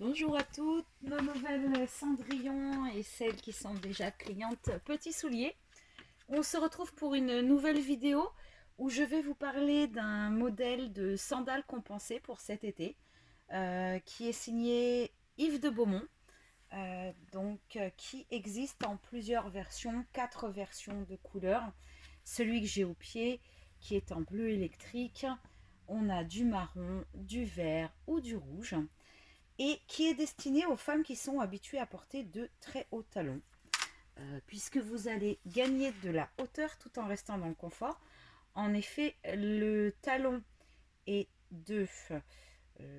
Bonjour à toutes nos nouvelles Cendrillon et celles qui sont déjà clientes Petits Souliers. On se retrouve pour une nouvelle vidéo où je vais vous parler d'un modèle de sandales compensées pour cet été qui est signé Yves de Beaumont, qui existe en plusieurs versions, 4 versions de couleurs. Celui que j'ai au pied qui est en bleu électrique, on a du marron, du vert ou du rouge et qui est destiné aux femmes qui sont habituées à porter de très hauts talons, puisque vous allez gagner de la hauteur tout en restant dans le confort. En effet, le talon est de,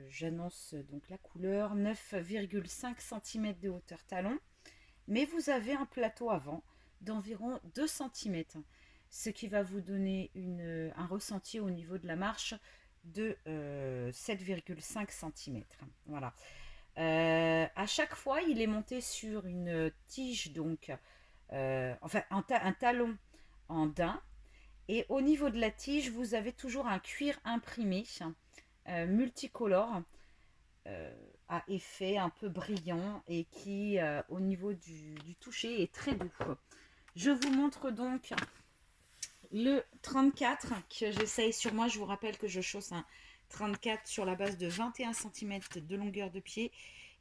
j'annonce donc la couleur, 9,5 cm de hauteur talon, mais vous avez un plateau avant d'environ 2 cm, ce qui va vous donner un ressenti au niveau de la marche de 7,5 cm. Voilà. À chaque fois, il est monté sur une tige, un talon en daim. Et au niveau de la tige, vous avez toujours un cuir imprimé multicolore à effet un peu brillant et qui, au niveau du toucher, est très doux. Je vous montre donc le 34 que j'essaye sur moi. Je vous rappelle que je chausse un 34 sur la base de 21 cm de longueur de pied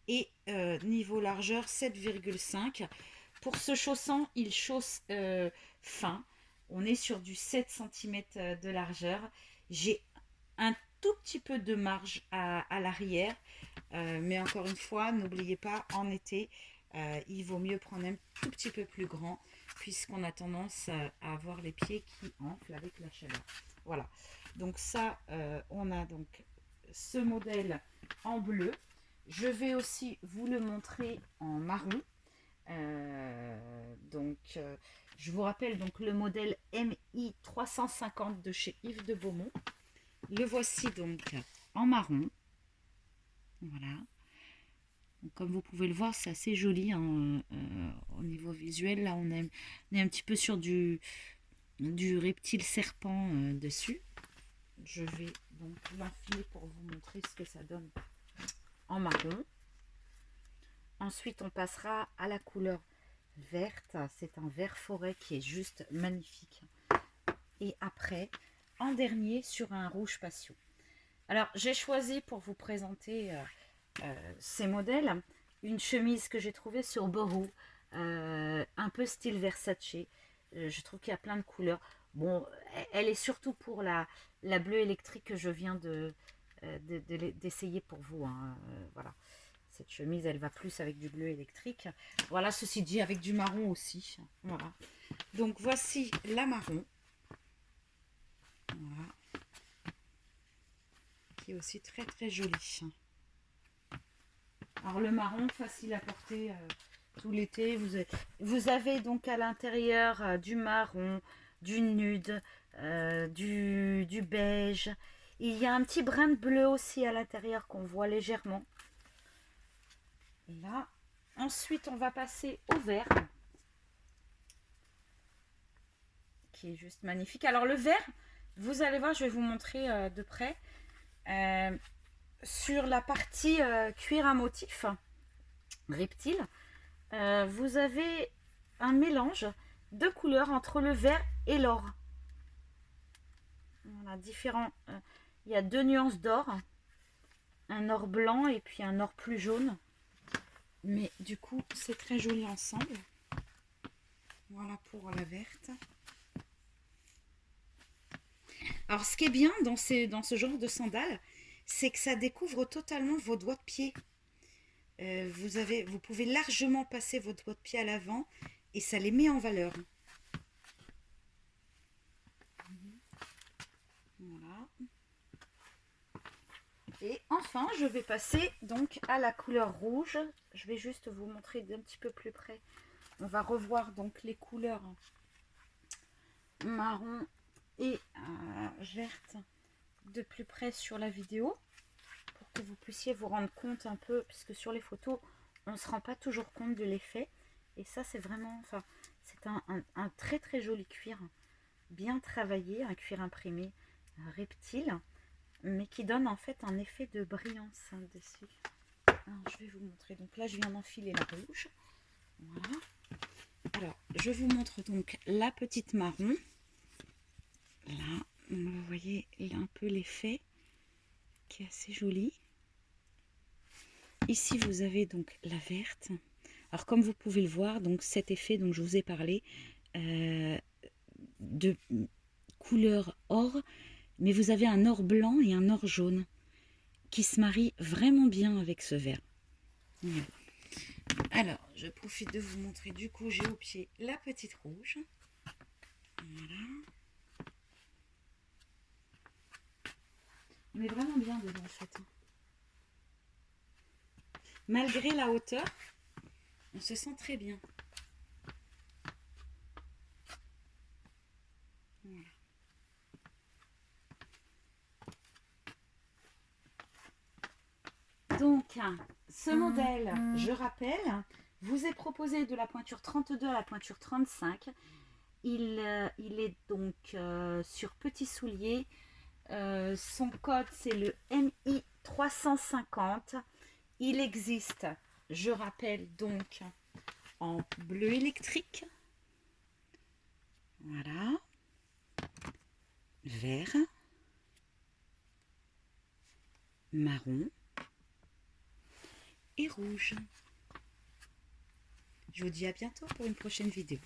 et niveau largeur 7,5. Pour ce chaussant, il chausse fin. On est sur du 7 cm de largeur. J'ai un tout petit peu de marge à l'arrière, mais encore une fois, n'oubliez pas, en été, il vaut mieux prendre un tout petit peu plus grand puisqu'on a tendance à avoir les pieds qui enflent avec la chaleur. Voilà, donc ça, on a donc ce modèle en bleu. Je vais aussi vous le montrer en marron. Je vous rappelle donc le modèle MI 350 de chez Yves de Beaumont. Le voici donc en marron. Voilà. Donc, comme vous pouvez le voir, c'est assez joli hein, au niveau visuel. Là, on est un petit peu sur du reptile serpent dessus. Je vais donc l'enfiler pour vous montrer ce que ça donne en marron. Ensuite, on passera à la couleur verte. C'est un vert forêt qui est juste magnifique. Et après, en dernier, sur un rouge passion. Alors, j'ai choisi pour vous présenter ces modèles une chemise que j'ai trouvée sur Boohoo, un peu style Versace. Je trouve qu'il y a plein de couleurs. Bon, elle est surtout pour la bleue électrique que je viens d'essayer pour vous. Hein. Voilà. Cette chemise, elle va plus avec du bleu électrique. Voilà, ceci dit, avec du marron aussi. Voilà. Donc, voici la marron. Voilà. Qui est aussi très, très jolie. Alors, le marron, facile à porter tout l'été. Vous avez donc à l'intérieur du marron, du nude, du beige. Il y a un petit brin de bleu aussi à l'intérieur qu'on voit légèrement. Là, ensuite, on va passer au vert, qui est juste magnifique. Alors, le vert, vous allez voir, je vais vous montrer de près. Sur la partie cuir à motif, reptile, vous avez un mélange de couleurs entre le vert et l'or. Voilà, différents. Il y a 2 nuances d'or, un or blanc et puis un or plus jaune. Mais du coup, c'est très joli ensemble. Voilà pour la verte. Alors, ce qui est bien dans ce genre de sandales, c'est que ça découvre totalement vos doigts de pied. Vous pouvez largement passer votre doigt de pied à l'avant et ça les met en valeur. Voilà. Et enfin, je vais passer donc à la couleur rouge. Je vais juste vous montrer d'un petit peu plus près. On va revoir donc les couleurs marron et verte de plus près sur la vidéo pour que vous puissiez vous rendre compte un peu, puisque sur les photos, on ne se rend pas toujours compte de l'effet. Et ça, c'est vraiment, enfin, c'est un très très joli cuir, bien travaillé, un cuir imprimé reptile, mais qui donne en fait un effet de brillance dessus. Alors, je vais vous montrer. Donc là, je viens d'enfiler la rouge. Voilà. Alors, je vous montre donc la petite marron. Là, vous voyez là un peu l'effet qui est assez joli. Ici, vous avez donc la verte. Alors, comme vous pouvez le voir, donc cet effet dont je vous ai parlé, de couleur or, mais vous avez un or blanc et un or jaune qui se marient vraiment bien avec ce vert. Voilà. Alors, je profite de vous montrer, du coup, j'ai au pied la petite rouge. Voilà. On est vraiment bien dedans, en fait. Malgré la hauteur, on se sent très bien. Voilà. Donc, ce modèle, je rappelle, vous est proposé de la pointure 32 à la pointure 35. Il est donc sur petits souliers. Son code, c'est le MI 350. Il existe, je rappelle, donc en bleu électrique. Voilà. Vert. Marron. Et rouge. Je vous dis à bientôt pour une prochaine vidéo.